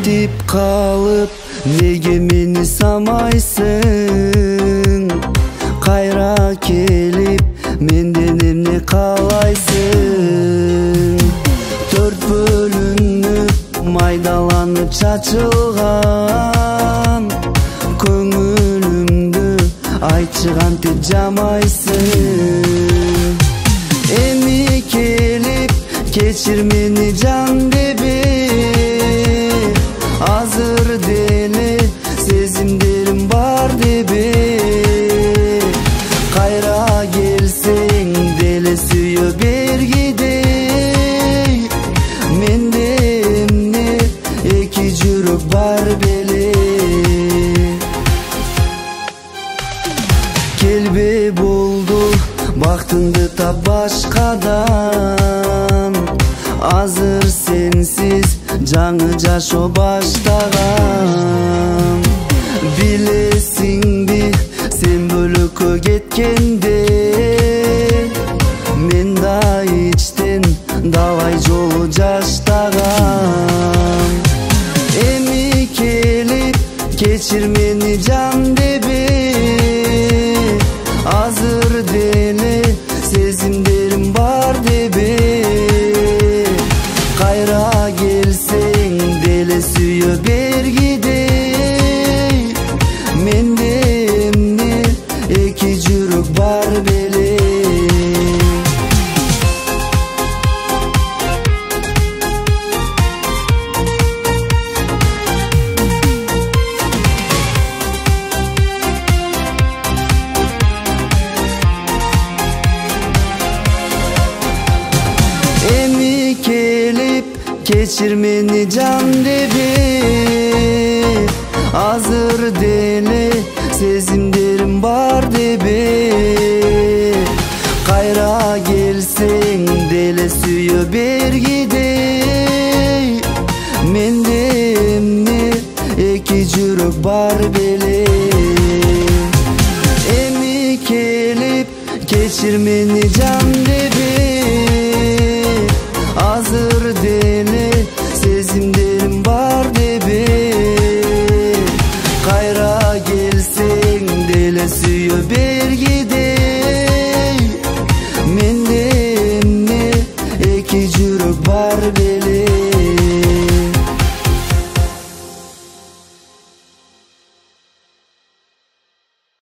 кетип калып неге мени самайсың? Кайра келип менден эмне каалайсың? Төрт бөлүнүп майдаланып чачылган көңүлүмдү айтчы кантип жамайсың? Эми келип кечир мени жан деби, азыр деле сезимдерим бар деби. Кайра келсең деле сүйө бергидей, менде эмне эки жүрөк бар беле. Келбе болду бактыңды тап башкадан, азыр сенсиз жаңы жашоо баштаган. Билесиңби сен бөлөккө кеткенде мен да ичтен далай жолу жаштагам. Эми келип кечир мени жан деби, азыр деле сезимдерим бар деби. Кайра келсең деле сүйө бергидей, менде эмне эки жүрөк бар беле. Эми келип кечир мени жан деби, азыр деле сезимдерим бар деби. Кайра келсең деле сүйө бергидей, менде эмне эки жүрөк бар бе.